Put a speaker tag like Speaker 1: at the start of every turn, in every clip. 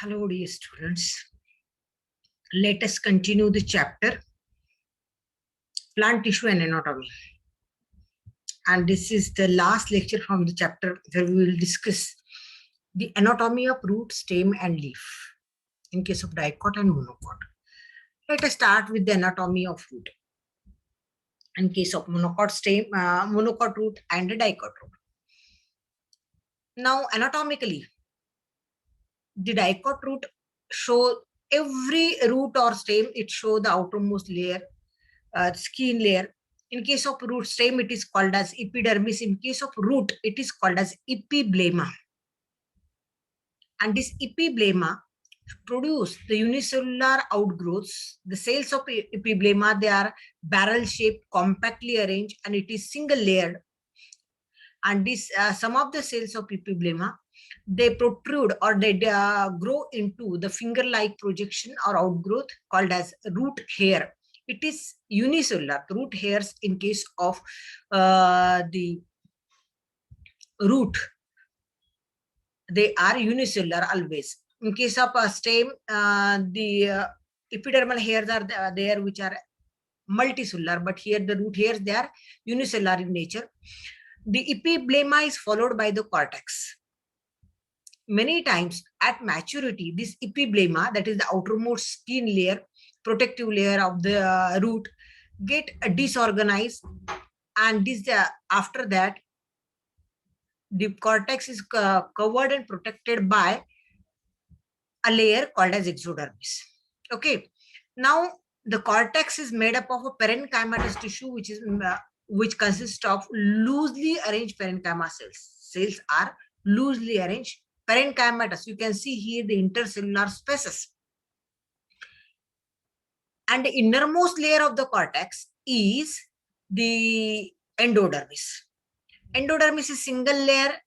Speaker 1: Hello, dear students. Let us continue the chapter Plant Tissue and Anatomy. And this is the last lecture from the chapter where we will discuss the anatomy of root, stem, and leaf in case of dicot and monocot. Let us start with the anatomy of root in case of monocot stem, monocot root, and the dicot root. Now, anatomically, the dicot root show every root or stem, it show the outermost layer, skin layer. In case of root stem, it is called as epidermis. In case of root, it is called as epiblema. And this epiblema produce the unicellular outgrowths. The cells of epiblema, they are barrel-shaped, compactly arranged, and it is single-layered. And this some of the cells of epiblema, they protrude or they grow into the finger-like projection or outgrowth called as root hair. It is unicellular. Root hairs in case of the root, they are unicellular always. In case of a stem, the epidermal hairs are there which are multicellular, but here the root hairs, they are unicellular in nature. The epiblema is followed by the cortex. Many times at maturity, this epiblema, that is the outermost skin layer, protective layer of the root, get disorganized, and this after that the cortex is covered and protected by a layer called as exodermis. Okay, now the cortex is made up of a parenchymatous tissue which consists of loosely arranged parenchyma cells. Cells are loosely arranged parenchymatous. You can see here the intercellular spaces. And the innermost layer of the cortex is the endodermis. Endodermis is single layer,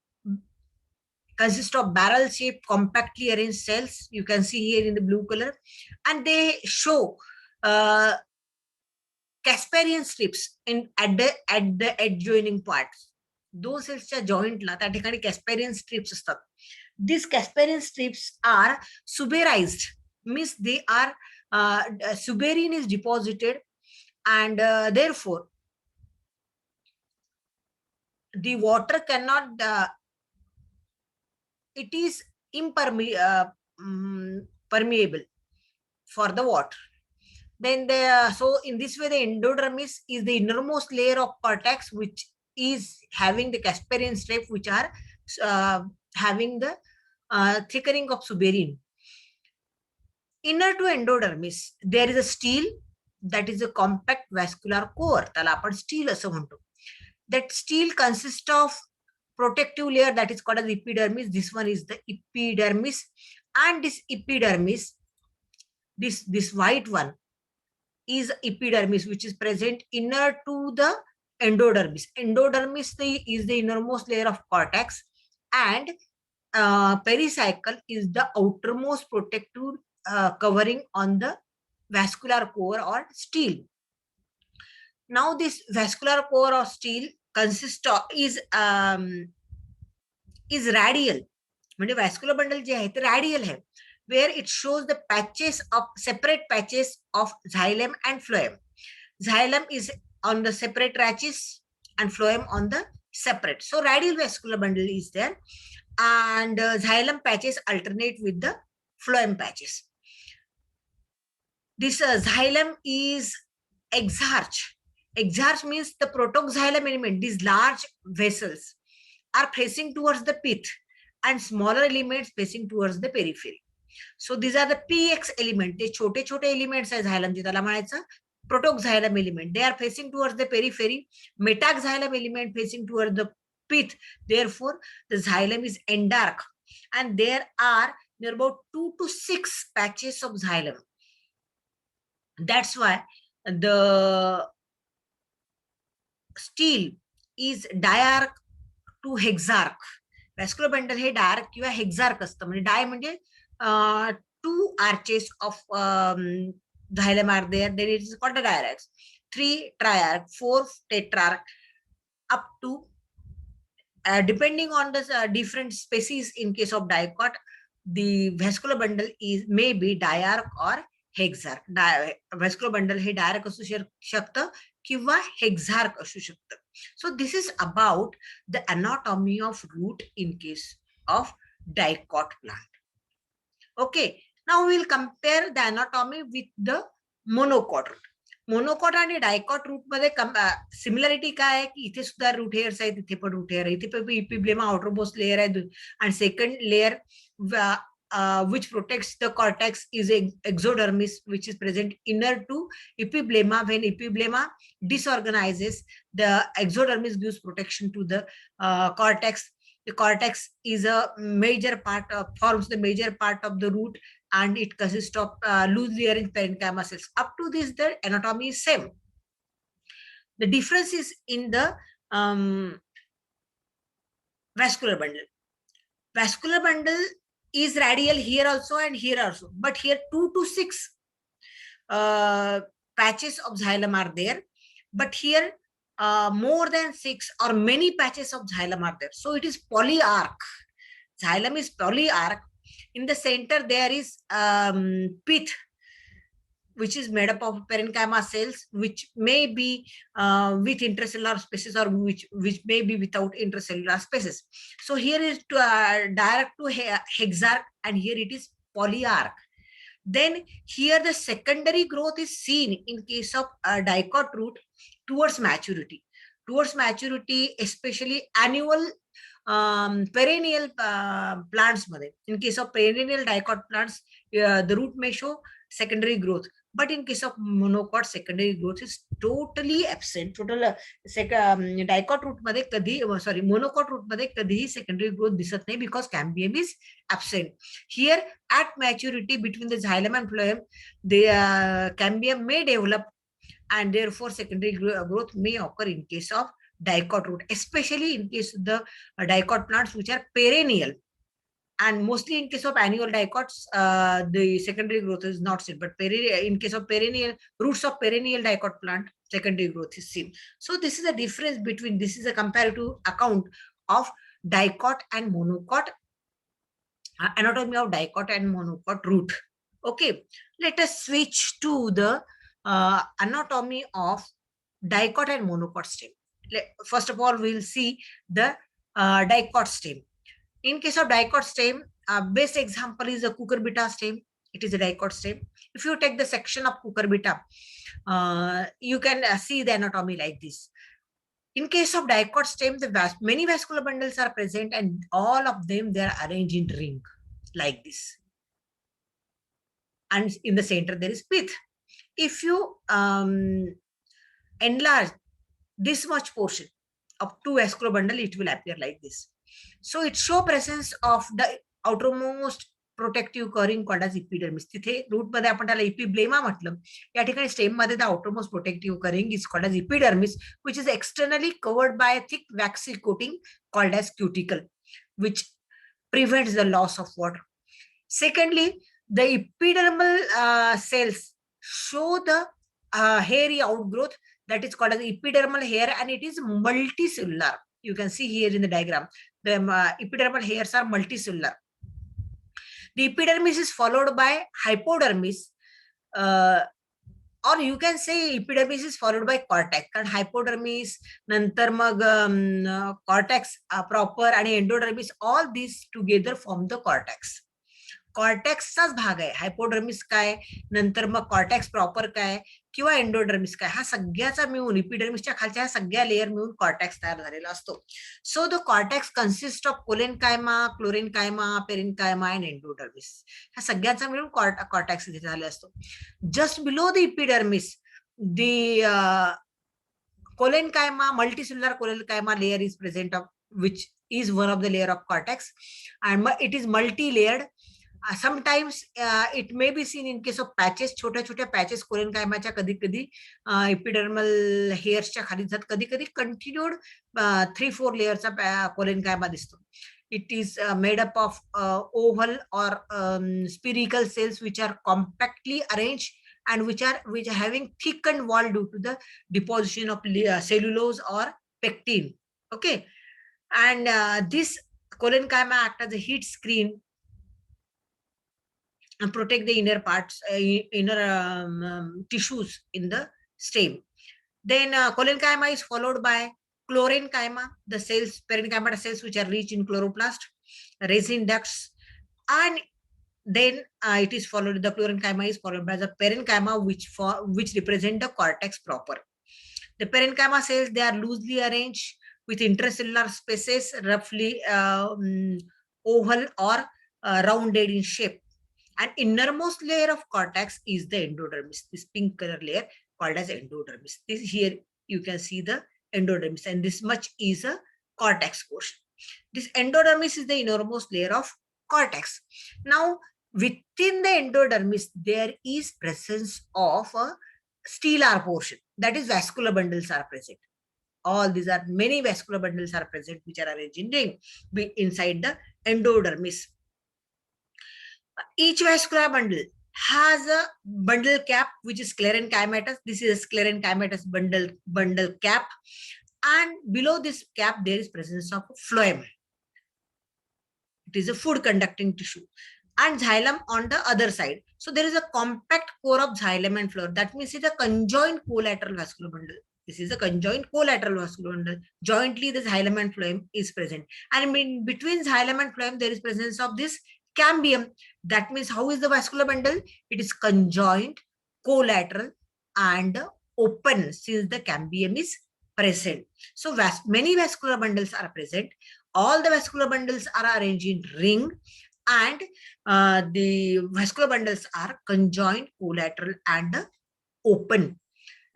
Speaker 1: consists of barrel-shaped, compactly arranged cells. You can see here in the blue color, and they show Casparian strips at the adjoining parts. Those cells are joint la त्या ठिकाणी Casparian strips असतात. These Casparian strips are suberized, means they are suberin is deposited, and therefore the water cannot it is permeable for the water. Then so in this way, the endodermis is the innermost layer of cortex which is having the Casparian strips which are having the thickening of suberin. Inner to endodermis, there is a stele, that is a compact vascular core. त्याला आपण stele असं म्हणतो. That stele consists of protective layer that is called as epidermis. This one is the epidermis, and this epidermis, this white one is epidermis, which is present inner to the endodermis. Endodermis is the innermost layer of cortex, and pericycle is the outermost protective covering on the vascular core or stele. Now this vascular core or stele consists of is radial. म्हणजे vascular bundle जे आहे ते radial है, where it shows the patches of separate patches of xylem and phloem. Xylem is on the separate rachis and phloem on the separate. So radial vascular bundle is there, and xylem patches alternate with the phloem patches. This xylem is exarch. Exarch means the protoxylem element. These large vessels are facing towards the pith, and smaller elements facing towards the periphery. So these are the PX element. ते छोटे छोटे elements आहे xylem जे त्याला म्हणायचं protoxylem element. They are facing towards the periphery. Metaxylem element facing towards the pith. Therefore, the xylem is endark, and there are near about 2 to 6 patches of xylem. That's why the stele is diarch to hexarch. Vascular bundle hey diarch किंवा hexarch असतं. म्हणजे di म्हणजे 2 arches of xylem are there, then it is called a diarch. 3 triarch, 4 tetrarch, up to depending on the different species. In case of dicot, the vascular bundle may be diarch or hexarch. Vascular bundle hey diarch असू शकतं किंवा hexarch असू शकतं. So this is about the anatomy of root in case of dicot plant. Okay, now we will compare the anatomy with the monocot root. Monocot आणि dicot root मध्ये similarity काय आहे की इथे सुद्धा रूट हेअर्स आहेत, इथे पण रूट हेअर आहे, इथे पण इपिब्लेमा आउटरमोस्ट लेअर आहे आणि second layer which protects the cortex is exodermis, which is present inner to epiblema. When epiblema disorganizes, the exodermis gives protection to the cortex. The cortex is a major part of, forms the major part of the root, and it consists of loosely arranged parenchyma cells. Up to this, the anatomy is same. The difference is in the vascular bundle. Vascular bundle is radial here also and here also, but here 2 to 6 patches of xylem are there, but here more than 6 or many patches of xylem are there. So it is polyarch. Xylem is polyarch. In the center there is pith, which is made up of parenchyma cells, which may be with intracellular spaces or which may be without intracellular spaces. So here is direct to hexarch, and here it is polyarch. Then here the secondary growth is seen in case of dicot root towards maturity. Towards maturity, especially annual perennial plants. In case of perennial dicot plants, the root may show secondary growth. But in case of monocot, secondary growth is totally absent. Total dicot root मध्ये कधी monocot root मध्ये कधीही secondary growth दिसत नाही, because cambium is absent. Here at maturity between the xylem and phloem, the cambium may develop, and therefore secondary growth may occur in case of dicot root, especially in case of the dicot plants which are perennial. And mostly in case of annual dicots, the secondary growth is not seen. But in case of perennial roots of perennial dicot plant, secondary growth is seen. So this is a difference between, this is a comparative account of dicot and monocot, anatomy of dicot and monocot root. Okay, let us switch to the anatomy of dicot and monocot stem. First of all, we will see the dicot stem. In case of dicot stem, best example is a cucurbita stem. It is a dicot stem. If you take the section of cucurbita, you can see the anatomy like this. In case of dicot stem, many vascular bundles are present, and all of them, they are arranged in ring like this. And in the center, there is pith. If you enlarge this much portion of two vascular bundle, it will appear like this. So it shows presence of the outermost protective covering called as epidermis. तिथे root मध्ये आपण त्याला epiblema म्हटलं. या ठिकाणी stem मध्ये the outermost protective covering is called as epidermis, which is externally covered by a thick waxy coating called as cuticle, which prevents the loss of water. Secondly, the epidermal cells show the hairy outgrowth that is called as epidermal hair, and it is multicellular. You can see here in the diagram, the epidermal hairs are multicellular. The epidermis is followed by hypodermis, or you can say epidermis is followed by cortex. And hypodermis, nantar mag cortex proper and endodermis, all these together form the cortex. कॉर्टेक्सचाच भाग आहे. हायपोडर्मिस काय, नंतर मग cortex proper काय किंवा endodermis काय, हा सगळ्याचा मिळून इपिडर्मिसच्या खालच्या ह्या सगळ्या लेअर मिळून कॉर्टेक्स तयार झालेला असतो. So the cortex consist of collenchyma, chlorenchyma, parenchyma and endodermis. ह्या सगळ्याचा मिळून कॉर्टेक्स इथे झालेला असतो. Just below the epidermis, the collenchyma, multicellular collenchyma layer is present, of which is one of the layer of cortex, and it is multi-layered. Sometimes it may be seen in case of patches, छोट्या छोट्या patches कोलेनकायमाच्या, कधी कधी epidermal hairsच्या खाली जात, कधी कधी continued 3-4 layerचा कोलेनकायमा दिसतो. It is made up of oval or spherical cells which are compactly arranged and which are having thickened wall due to the deposition of cellulose or pectin. Okay, and this colenchyma act as a heat screen protect the inner parts, inner tissues in the stem. Then collenchyma is followed by chlorenchyma, the cells, parenchyma cells which are rich in chloroplast, resin ducts, and then it is followed, the chlorenchyma is followed by the parenchyma, which represent the cortex proper. The parenchyma cells, they are loosely arranged with intracellular spaces roughly oval or rounded in shape. And innermost layer of cortex is the endodermis, this pink color layer called as endodermis. This here you can see the endodermis, and this much is a cortex portion. This endodermis is the innermost layer of cortex. Now, within the endodermis, there is presence of a stellar portion, that is vascular bundles are present. All these are, many vascular bundles are present which are arranged in ring inside the endodermis. Each vascular bundle has a bundle cap which is sclerenchymatous. This is a sclerenchymatous bundle cap, and below this cap there is presence of phloem. It is a food conducting tissue, and xylem on the other side. So there is a compact core of xylem and phloem. That means it's a conjoined collateral vascular bundle. This is a conjoined collateral vascular bundle. Jointly, the xylem and phloem is present, and in between xylem and phloem there is presence of this cambium. That means how is the vascular bundle? It is conjoined, collateral, and open, since the cambium is present. So many vascular bundles are present. All the vascular bundles are arranged in ring, and the vascular bundles are conjoined, collateral, and open.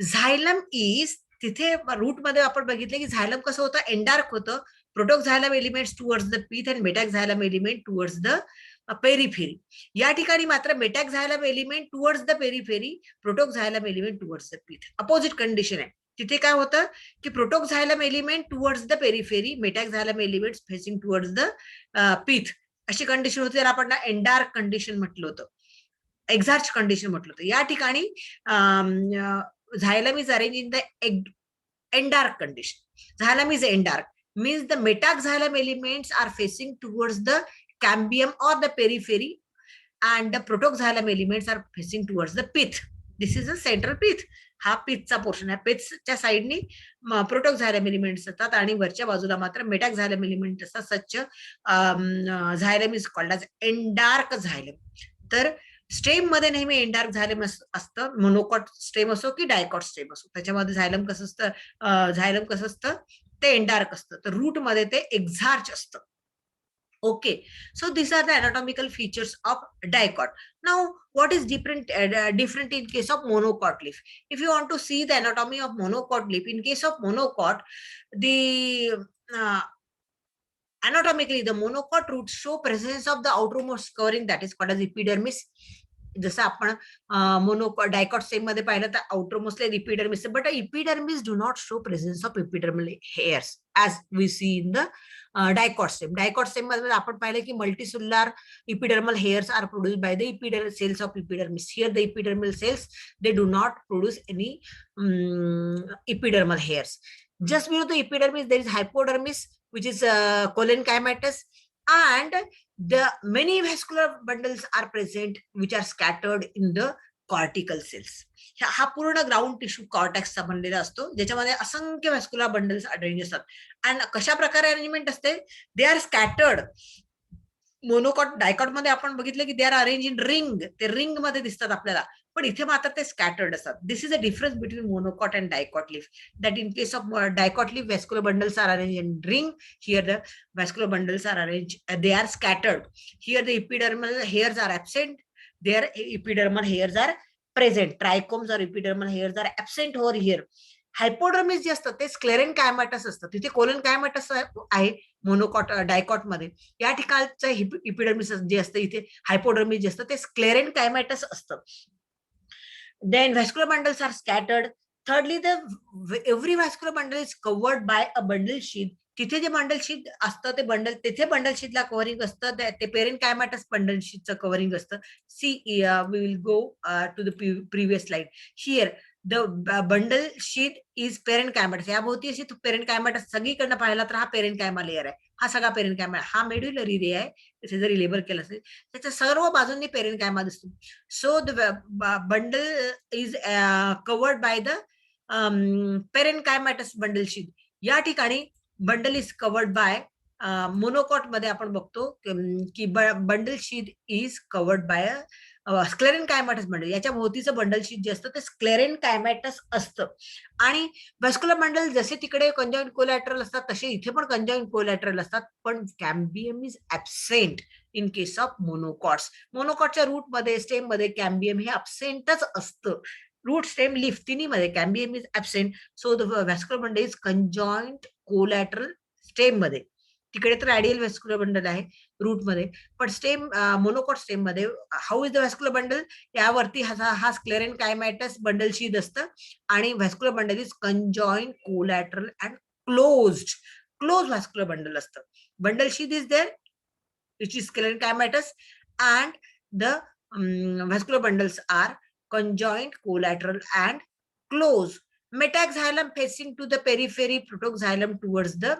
Speaker 1: Xylem is, तिथे root मध्ये आपण बघितलं की xylem कसं होतं, endarch होतं. Protoxylem elements towards the pith and metaxylem element towards the periphery. या ठिकाणी मात्र metaxylem element towards the periphery, protoxylem element towards the pith. Opposite condition आहे. तिथे काय होतं की protoxylem element towards the periphery, metaxylem elements facing towards the pith, अशी condition होती. त्याला आपण एंडार्क कंडिशन म्हटलं होतं, एक्झार्च कंडिशन म्हटलं होतं. या ठिकाणी xylem is arranged in the endark condition. Xylem is endark, means the metaxylem elements are facing towards the cambium or the periphery, and the protoxylem elements are facing towards the pith. This is a central pith. हा पिथचा portion आहे. पिथच्या साईडनी प्रोटोक्झायलम elements असतात आणि वरच्या बाजूला मात्र metaxylem element असतात. Such xylem is called as endarch xylem. तर स्टेम मध्ये नेहमी एंडार्क झायलम असतं, मोनोकॉट स्टेम असो की डायकॉट स्टेम असो, त्याच्यामध्ये झायलम कसं असतं, ते एंडार्क असतं. तर रूट मध्ये ते एक्झार्च असतं. Okay, so these are the anatomical features of dicot. Now, what is different in case of monocot leaf? If you want to see the anatomy of monocot leaf, in case of monocot, the anatomically the monocot roots show presence of the outermost covering, that is called as epidermis. जसं आपण monocot dicot stem मध्ये पाहिलं तर outermost epidermis, but epidermis do not show presence of epidermal hairs as we see in the dicot stem. Dicot stem मध्ये आपण पाहिलं की multicellular epidermal hairs are produced by the epidermal cells of epidermis. Here the epidermal cells, they do not produce any epidermal hairs. Just below the epidermis there is hypodermis, which is collenchymatous, and the many vascular bundles are present which are scattered in the cortical cells. हा पूर्ण ground tissue कॉर्टेक्सचा बनलेला असतो, ज्याच्यामध्ये असंख्य vascular bundles arrange असतात. आणि कशा प्रकारे अरेंजमेंट असते, they are scattered. Monocot dicot मध्ये आपण बघितलं की they are arrange in ring, ते रिंग मध्ये दिसतात आपल्याला, पण इथे मात्र ते स्कॅटर्ड असतात. This is a difference between monocot and dicot leaf, that in case of dicot leaf vascular bundles are arrange in ring, here the vascular bundles are arrange, they are scattered. Here the epidermal hairs are absent, there epidermal hairs are present. ट्रायकोम्स और epidermal hairs are absent over here. Hypodermis जे असतं ते स्क्लेरेनकायमॅटस असतं, तिथे कोलेनकायमॅटस आहे monocot dicot मध्ये. या ठिकाणचं इपिडर्मिस जे असतं, इथे हायपोडर्मिस जे असतं ते स्क्लेरेनकायमॅटस असतं. Then vascular bundles are scattered. Thirdly, every vascular bundle is covered by a bundle sheath. तिथे जे बंडल शीट असतं ते बंडल, तिथे बंडल शीटला कव्हरिंग असतं, ते पेरेनकायमॅटस बंडल शीटचं कव्हरिंग असतं. See we will go to the previous slide. Here the bundle sheath is parenchymatous. याभोवती अशी पेरेनकायमॅटस, सगळीकडनं पाहिला तर हा पेरेनकायमा लेअर आहे. हा सगळा पेरेनकायमा, हा मेड्युलरी रे आहे, तिथे जरी लेबल केलं असेल त्याच्या सर्व बाजूंनी पेरेनकायमा दिसतो. So the bundle is covered by the parenchymatous bundle sheath. या ठिकाणी bundle is covered by monocot मध्ये आपण बघतो की bundle sheath is covered by sclerenchymatous bundle. याच्या भोवतीचं बंडल शीट जे असतं ते स्क्लेरेनकायमॅटस असतं. आणि व्हॅस्क्युलर बंडल जसे तिकडे कंजॉइंट कोलॅटरल असतात तसे इथे पण कंजॉइंट कोलॅटरल असतात, पण cambium is absent in case of monocots. मोनोकॉटच्या रूट मध्ये स्टेम मध्ये कॅम्बियम हे ऍबसेंटच असतं. रूट स्टेम लीफ तिन्हीमध्ये cambium is absent. So the vascular bundle is conjoint collateral stem मध्ये. तिकडे तर ऍडियल व्हॅस्क्युलर बंडल आहे रूट मध्ये, पण स्टेम मोनोकॉट स्टेम मध्ये how is the vascular bundle, यावरती हा स्क्लेरेनकायमॅटस बंडल शीट असतं आणि vascular bundle is conjoint collateral and close vascular bundle असतं. Bundle sheath is there which is sclerenchymatous and the vascular bundles are conjoined, collateral and close. Metaxylem facing to the periphery, protoxylem towards the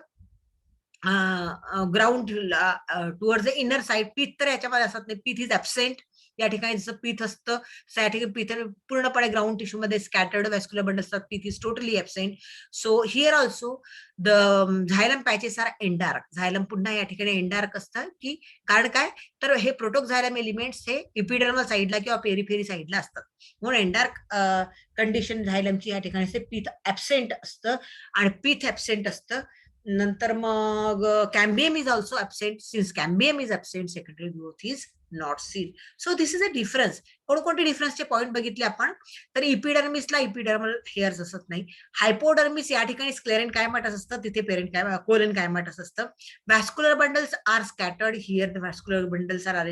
Speaker 1: ground towards the inner side. Pith तर याच्यामध्ये असत नाही, pith is absent. या ठिकाणी जसं pith असतं त्या ठिकाणी पीथ पूर्णपणे ग्राउंड टिश्यू मध्ये स्कॅटर्ड व्हॅस्क्युलर बंडल असतात. Pith is totally absent. So here also the xylem patches are endarch. Xylem पुन्हा या ठिकाणी एंडार्क असतं, की कारण काय तर हे प्रोटोक्झायलम एलिमेंट्स हे इपिडर्मल साईडला किंवा पेरिफेरी साईडला असतात, म्हणून एंडार्क कंडिशन झायलमची या ठिकाणी पीथ ऍबसेंट असतं आणि पीथ ऍबसेंट असतं. नंतर मग cambium is also absent. Since cambium is absent, secondary growth is not seen. So this is a difference. कोणकोणते डिफरन्सचे पॉईंट बघितले आपण तर इपिडर्मिसला इपिडर्मल हेअर्स असत नाही. हायपोडर्मिस या ठिकाणी स्क्लेरेनकायमॅटस असतं, तिथे कोलेनकायमॅटस असतं. Vascular bundles are scattered. Here the vascular bundles are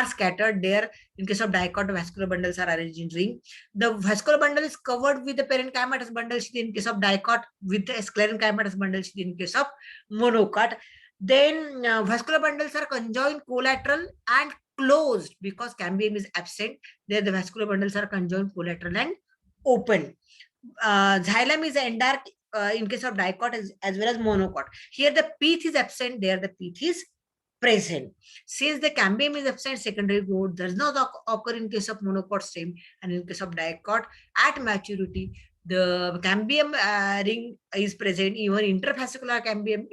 Speaker 1: scattered there. In case of dicot, vascular bundles are arranged in ring. The vascular bundle is covered with the parenchymatous bundle sheath in case of dicot, with the sclerenchymatous bundle sheath in case of monocot. Then vascular bundles are conjoined, collateral and closed because cambium is absent. There the vascular bundles are conjoined, collateral and open. Xylem is endark in case of dicot as well as monocot. Here the pith is absent, there the pith is present. Since the cambium is absent, secondary growth does not occur in case of monocot stem, and in case of dicot at maturity the cambium ring is present. Even interfascicular cambium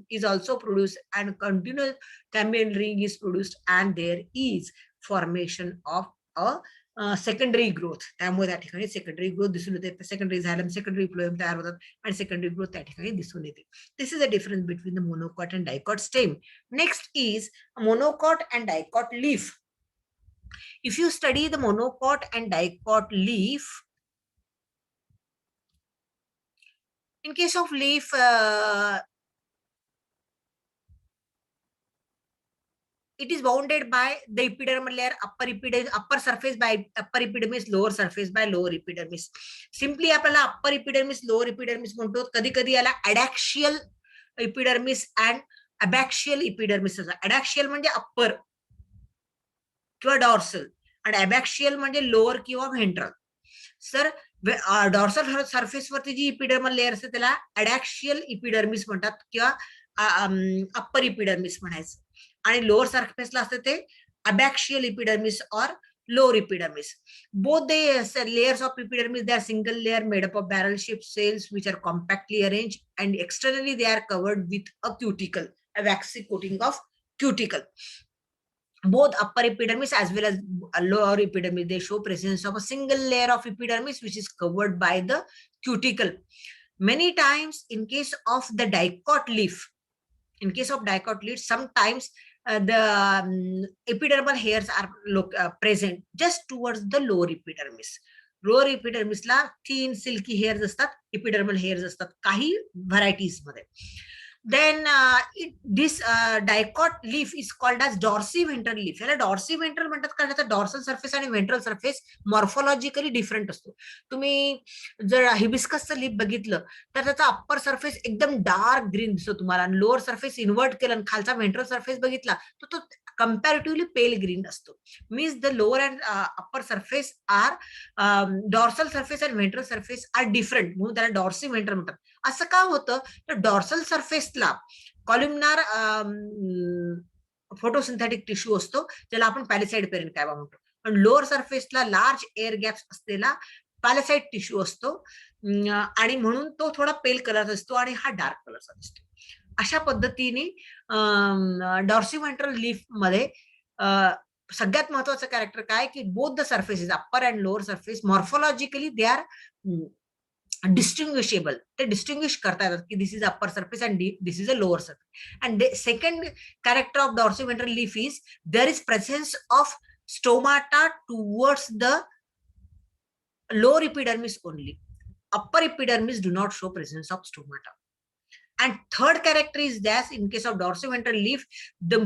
Speaker 1: is also produced and continuous cambium ring is produced, and there is formation of a secondary growth. त्यामुळे त्या ठिकाणी secondary growth दिसून येते. Secondary झायलम, secondary phloem तयार होतात आणि secondary growth त्या ठिकाणी दिसून येते. This is a difference between the monocot and dicot stem. Next is monocot and dicot leaf. If you study the monocot and dicot leaf, in case of leaf, it is bounded by the epidermal layer, upper surface by upper epidermis, lower surface by lower epidermis. Simply आपल्याला upper epidermis, lower epidermis म्हणतो. कधी कधी याला adaxial epidermis and abaxial epidermis असं. adaxial म्हणजे upper किंवा dorsal आणि अबॅक्शियल म्हणजे लोअर किंवा व्हेंट्रल. सर डॉर्सल सरफेस वरती जी इपिडर्मल लेअर असते त्याला ॲडॅक्शियल इपिडर्मिस म्हणतात किंवा अप्पर इपिडर्मिस म्हणायचं, आणि लोअर सरफेसला असते ते अबॅक्शियल इपिडर्मिस और lower epidermis. Both the layers of epidermis, they are single layer made up of barrel shaped cells which are compactly arranged, and externally they are covered with a cuticle, a waxy coating of cuticle. Both upper epidermis as well as lower epidermis, they show presence of a single layer of epidermis which is covered by the cuticle. Many times in case of the dicot leaf, sometimes the epidermal hairs are present just towards the lower epidermis. Lower epidermisला thin silky hairs असतात, epidermal hairs असतात काही varieties मध्ये. Then this dicot leaf is called as dorsiventral leaf. याला dorsiventral म्हणतात कारण त्याचा dorsal surface आणि ventral surface morphologically different असतो. तुम्ही जर हिबिस्कसचं लीफ बघितलं तर त्याचा अप्पर सरफेस एकदम डार्क ग्रीन दिसतो तुम्हाला, आणि लोअर सरफेस इन्व्हर्ट केलं आणि खालचा व्हेंट्रल सरफेस बघितला तर तो कंपॅरेटिव्हली पेल ग्रीन असतो. Means the lower and upper surface are dorsal surface and ventral surface are different, म्हणून त्याला डॉर्सिव्हेंट्रल म्हणतात. असं का होतं तर डॉर्सल सरफेसला कॉल्युमनार फोटोसिंथेटिक टिश्यू असतो ज्याला आपण पॅलिसाइड पेरेन्कायमा म्हणतो. पण लोअर सरफेसला लार्ज एअर गॅप्स असलेला पॅलिसाइड टिश्यू असतो आणि म्हणून तो थोडा पेल कलर असतो आणि हा डार्क कलरचा दिसतो. अशा पद्धतीने डॉर्सिव्हेंट्रल लीफ मध्ये सगळ्यात महत्वाचं कॅरेक्टर काय की both the surfaces upper and lower surface morphologically they are distinguishable. ते डिस्टिंग्विश करता येतात की this is upper surface and this is a lower surface. And second character of dorsiventral leaf is there is presence of stomata towards the lower epidermis only. Upper epidermis do not show presence of stomata. And third character is that in case of dorsiventral leaf, the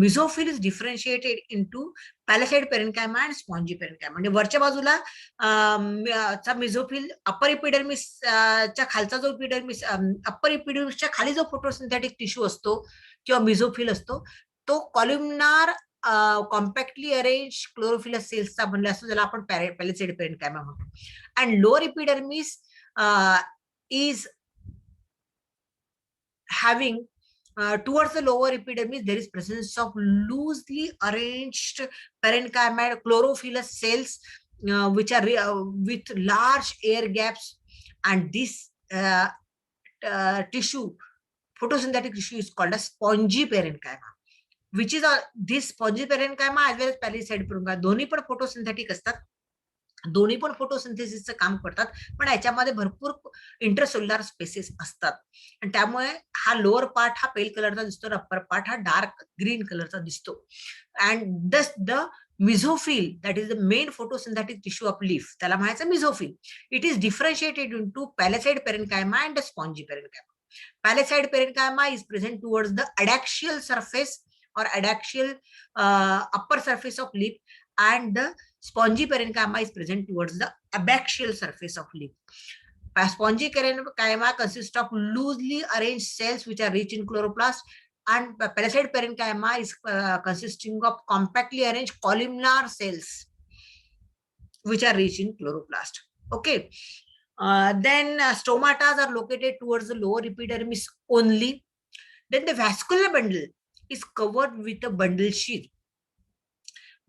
Speaker 1: mesophyll is differentiated into palisade parenchyma and spongy parenchyma. म्हणजे वरच्या बाजूला चा mesophyll अपर epidermis च्या खालचा जो epidermis अपर इपिडर्मिसच्या खाली जो photosynthetic tissue असतो किंवा मेसोफिल असतो तो कॉल्युमनार कॉम्पॅक्टली अरेंज क्लोरोफिलस सेल्सचा बनला असतो ज्याला आपण पॅलिसेड पेरेन्कायमा म्हणतो. And lower epidermis is having towards the lower epidermis there is presence of loosely arranged parenchyma chlorophyllous cells which are with large air gaps, and this tissue photosynthetic tissue is called as spongy parenchyma, which is this spongy parenchyma as well as palisade parenchyma दोन्ही पण photosynthetic असतात, दोन्ही पण फोटोसिंथेसिसचं काम करतात, पण याच्यामध्ये भरपूर इंटरसेल्युलर स्पेसेस असतात आणि त्यामुळे हा लोअर पार्ट हा पेल कलरचा दिसतो, अप्पर पार्ट हा डार्क ग्रीन कलरचा दिसतो. अँड दस the mesophyll, that is the main photosynthetic tissue of leaf, त्याला म्हणायचं mesophyll. It is differentiated into palisade parenchyma and spongy parenchyma. Palisade parenchyma is present towards the adaxial surface or adaxial upper surface of leaf, and the spongy parenchyma is present towards the abaxial surface of leaf. Spongy parenchyma consists of loosely arranged cells which are rich in chloroplast, and palisade parenchyma is consisting of compactly arranged columnar cells which are rich in chloroplast. Okay. Then stomata are located towards the lower epidermis only. Then the vascular bundle is covered with a bundle sheath.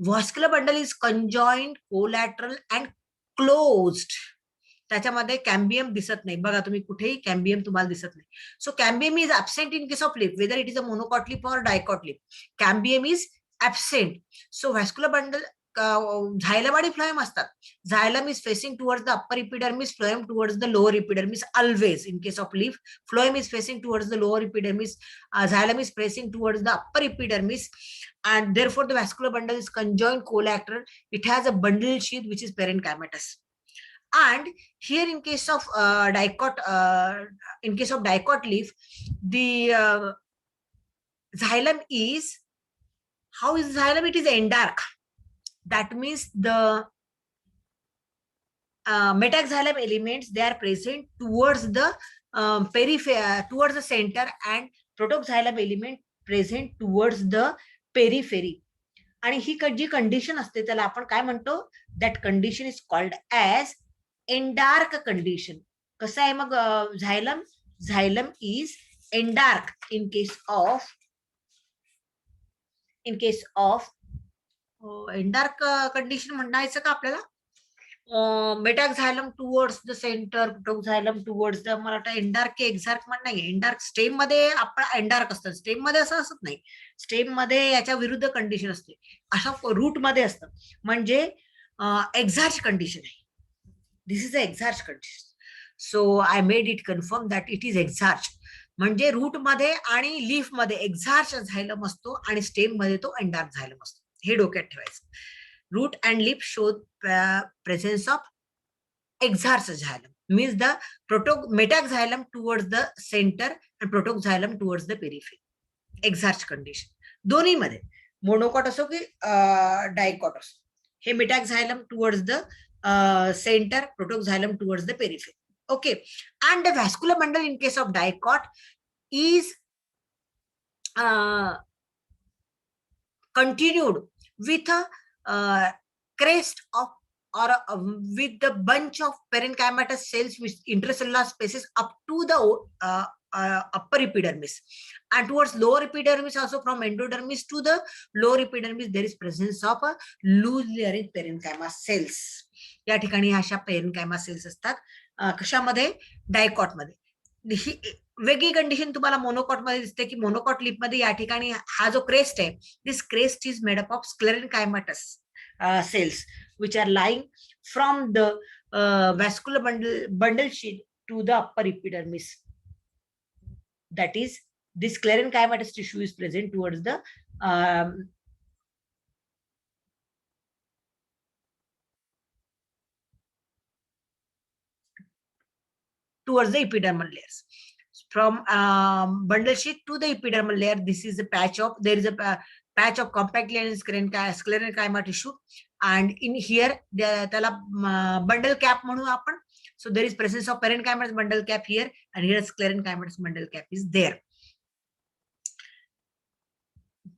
Speaker 1: Vascular bundle is conjoined, collateral and closed. त्याच्यामध्ये cambium दिसत नाही बघा, तुम्ही कुठेही cambium तुम्हाला दिसत नाही. So cambium is absent in case of leaf, whether it is a monocot leaf और dicot leaf, cambium is absent. So vascular bundle xylem आणि फ्लोएम असतात. Xylem is facing towards the upper epidermis, phloem towards the lower epidermis always. In case of leaf, phloem is facing towards the lower epidermis, xylem is facing towards the upper epidermis, and therefore the vascular bundle is conjoined, collateral. It has a bundle sheath which is parenchymatous. And here in case of dicot leaf, the xylem is, how is xylem? It is endark. That means the metaxylem elements, they are present towards the towards the center, and protoxylem element present towards the periphery. आणि ही जी condition असते त्याला आपण काय म्हणतो? That condition is called as endarch condition. कसं आहे मग xylem? Xylem is endarch in case of endarch condition म्हणायचं का आपल्याला? Metaxylem towards the centre, protoxylem towards the, मला वाटतं एंडार्क एक्झार्क म्हण नाही. एंडार्क स्टेम मध्ये आपण एंडार्क असतं, स्टेम मध्ये असं असत नाही. स्टेम मध्ये याच्या विरुद्ध कंडिशन असते, अशा रूट मध्ये असतं, म्हणजे एक्झार्च कंडिशन आहे. This is a exarch condition. So I made it confirm that it is exarch. म्हणजे रूट मध्ये आणि लीफ मध्ये एक्झार्च झायलम असतो आणि स्टेम मध्ये तो एंडार्क झायलम असतो. हे डोक्यात ठेवायचं. Root and leaf show presence of exarch xylem, means the metaxylem towards the center and protoxylem towards the periphery. Exarch condition दोन्ही मध्ये, मोनोकॉट असो की डायकॉट असो, हे metaxylem towards the center, protoxylem towards the periphery. Okay. And the vascular bundle in case of dicot is continued with a crest of or with the bunch of parenchymatous cells with intracellular spaces up to the upper epidermis, and towards lower epidermis also, from endodermis to the lower epidermis there is presence of a loosely arranged parenchyma cells. या ठिकाणी अशा पेरेनकायमा sales असतात. कशामध्ये? Dicot मध्ये. ही वेगळी condition तुम्हाला monocot मध्ये दिसते की मोनोकॉट लिप मध्ये या ठिकाणी हा जो क्रेस्ट आहे, this crest is made up of sclerenchymatous cells which are lying from the vascular bundle sheet to the upper epidermis. That is, this sclerenchymatous tissue is present towards the epidermal layers. From bundle sheet to the epidermal layer, this is a patch of, there is a patch of compactly and sclerenchyma tissue, and in here त्याला bundle cap म्हणू आपण. So there is presence of parenchymatous bundle cap here, and here sclerenchymatous bundle cap is there.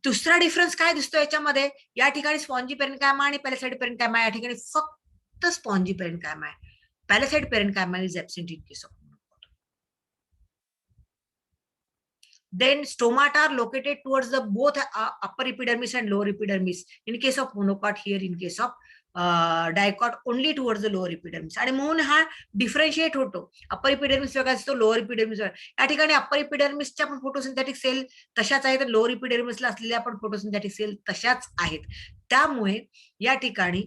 Speaker 1: दुसरा difference काय दिसतो याच्यामध्ये? या ठिकाणी spongy पेरेनकायमा आणि पॅलिसाइड पेरेनकायमा, या ठिकाणी फक्त स्पॉन्जी पेरेनकायमा आहे. Palisade parenchyma is absent in case of monocot. Then stomata are located towards the both upper epidermis and lower epidermis. In case of monocot, here in case of dicot, only towards the lower epidermis. आणि म्हणून हा differentiate होतो. अपर epidermis वेगळा असतो, lower epidermis वेगळा. या ठिकाणी अपर इपिडर्मिसच्या पण फोटोसिंथेटिक सेल तशाच आहेत, लोअर इपिडर्मिसला असलेल्या पण फोटोसिंथेटिक सेल तशाच आहेत. त्यामुळे या ठिकाणी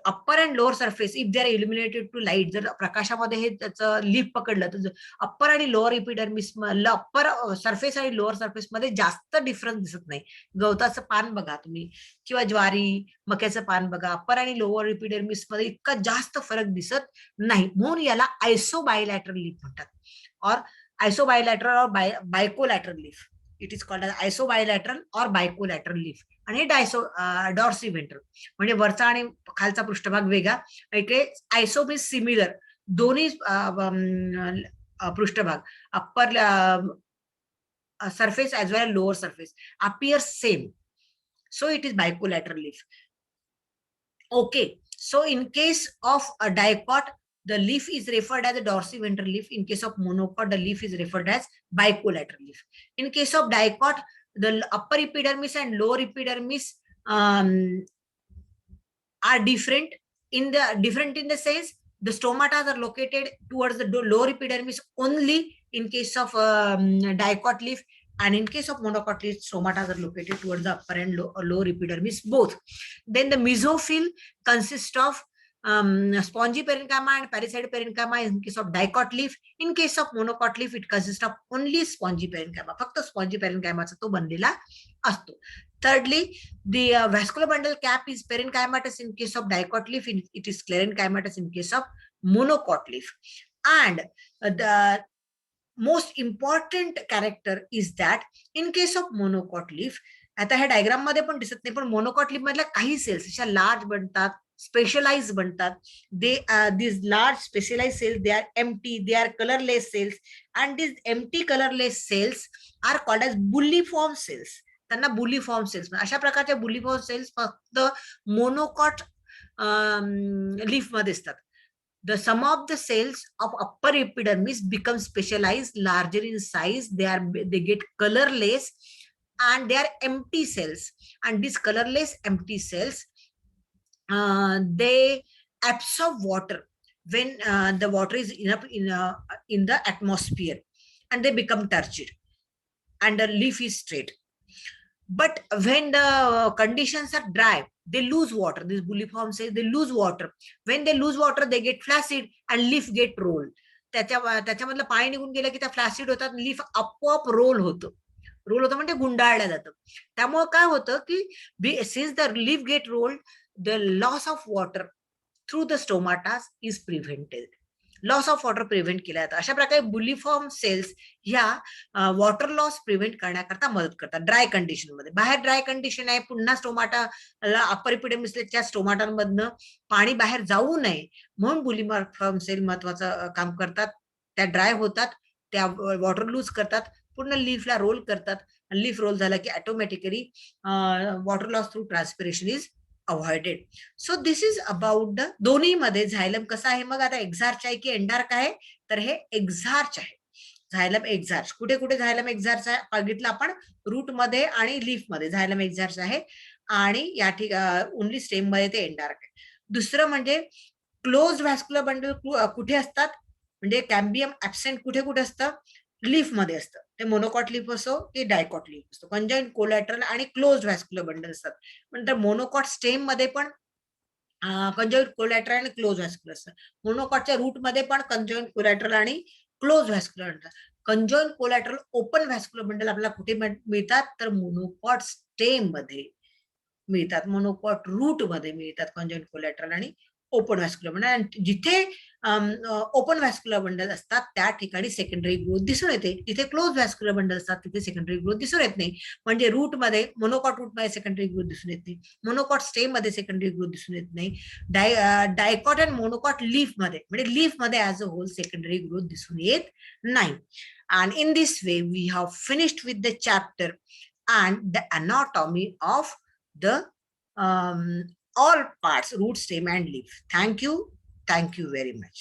Speaker 1: upper and lower surface if they are illuminated to light, जर प्रकाशामध्ये हे त्याचं लीफ पकडलं तर अप्पर आणि लोअर इपिडर्मिस, अप्पर सरफेस आणि लोअर सरफेस मध्ये जास्त डिफरन्स दिसत नाही. गवताचं पान बघा तुम्ही किंवा ज्वारी मक्याचं पान बघा, अप्पर आणि लोअर इपिडर्मिस मध्ये इतका जास्त फरक दिसत नाही. म्हणून याला आयसोबायलॅटरल लीफ म्हणतात, और आयसोबायलॅटरल और बायकोलॅटरल लीफ. इट इज कॉल्ड आयसोबायलॅटरल और बायकोलॅटरल लीफ. आणि डॉर्सिव्हेंट्रल म्हणजे वरचा आणि खालचा पृष्ठभाग वेगळा. इकडे आयसो मीन्स सिमिलर, दोन्ही पृष्ठभाग upper surface as well as lower surface appears same, so it is bicollateral leaf. Okay, so in case of a dicot, the leaf is referred as a dorsiventral leaf. In case of monocot, the leaf is referred as bicollateral leaf. In case of dicot, the upper epidermis and lower epidermis are different in the sense the stomata are located towards the lower epidermis only in case of dicot leaf, and in case of monocot leaf, stomata are located towards the upper and lower epidermis both. Then the mesophyll consists of spongy parenchyma and parasite parenchyma in case of dicot leaf. In case of monocot leaf, it consists of only spongy parenchyma. फक्त spongy parenchyma चा तो बनलेला असतो. Thirdly, the vascular bundle cap is parenchymatous in case of dicot leaf. It is sclerenchymatous in case of monocot leaf. And the most important character is that in case of monocot leaf, आता हे diagram मध्ये पण दिसत नाही, पण monocot leaf मधल्या काही sales अशा large बनतात, स्पेशलाइज बनतात. these large specialized cells, they are empty, they are colorless cells, and these empty colorless cells are called as bulliform cells. त्यांना बुलिफॉर्म सेल्स, अशा प्रकारच्या बुलिफॉर्म सेल्स फक्त मोनोकॉट लीफ मध्ये असतात. The sum of the cells of upper epidermis become specialized, larger in size. They get colorless, and they are empty cells. And these colorless empty cells, they absorb water when the water is enough in the atmosphere, and they become turgid, and the leaf is straight. But when the conditions are dry, they lose water. This bulliform cells, they lose water. When they lose water, they get flaccid and leaf get rolled. त्याच्यामधलं पाणी निघून गेलं की त्या फ्लॅसिड होतात, leaf आपोआप role होतं. Role होतं म्हणजे गुंडाळलं जातं. त्यामुळे काय होतं की since the leaf get rolled, the loss of water through the stomatas is prevented. Loss of water prevent केला जातं. अशा प्रकारे बुलिफॉर्म सेल्स ह्या वॉटर लॉस प्रिव्हेंट करण्याकरता मदत करतात ड्राय कंडिशन मध्ये. बाहेर ड्राय कंडिशन आहे, पुन्हा स्टोमाटा अपर एपिडेमिसच्या स्टोमाटांमधनं पाणी बाहेर जाऊ नये म्हणून बुलिफॉर्म सेल महत्वाचं काम करतात. त्या ड्राय होतात, त्या वॉटर लूज करतात, पूर्ण लीफला रोल करतात. लीफ रोल झाला की automatically water loss through transpiration is avoided. So this is about the दोन्ही मध्ये झायलम कसं आहे. मग आता एक्झार्च आहे की एंडार्क आहे, तर हे एक्झार्च आहे. झायलम एक्झार्च. कुठे कुठे झायलम एक्झार्च बघितलं आपण, रूट मध्ये आणि लीफ मध्ये झायलम एक्झार्च आहे, आणि या ठिकाणी ओनली स्टेम मध्ये ते एंडार्क आहे. दुसरं म्हणजे क्लोज व्हॅस्क्युलर बंडल कुठे असतात, म्हणजे कॅम्बियम ऍब्सेंट कुठे कुठे असतं, लीफ मध्ये असतं. ते मोनोकॉट लीफ असो की डायकॉट लीफ असतो. कंजाईंट कोलॅटरल आणि क्लोज व्हॅस्क्युलर बंडल असतात. नंतर मोनोकॉट स्टेम मध्ये पण कंजाईंट कोलॅटरल आणि क्लोज व्हॅस्क्युलर असतात. मोनोकॉटच्या रूट मध्ये पण कंजाईंट कोलॅटरल आणि क्लोज व्हॅस्क्युलर असतात. कंजाईंट कोलॅटरल ओपन व्हॅस्क्युलर बंडल आपल्याला कुठे मिळतात, तर मोनोकॉट स्टेम मध्ये मिळतात, मोनोकॉट रूट मध्ये मिळतात कंजाईंट कोलॅटरल आणि ओपन व्हॅस्क्युलर बंडल. आणि जिथे ओपन व्हॅस्क्युलर बंडल असतात त्या ठिकाणी सेकंडरी ग्रोथ दिसून येते, जिथे क्लोज व्हॅस्क्युलर बंडल असतात तिथे सेकंडरी ग्रोथ दिसून येत नाही. म्हणजे रूट मध्ये, मोनोकॉट रूट मध्ये सेकंडरी ग्रोथ दिसून येत नाही, मोनोकॉट स्टेम मध्ये सेकंडरी ग्रोथ दिसून येत नाही, डायकॉट आणि मोनोकॉट लीफ मध्ये, म्हणजे लीफ मध्ये as a whole secondary growth दिसून येत नाही. And in this way we have finished with the chapter and the anatomy of the all parts, root, stem and leaf. Thank you very much.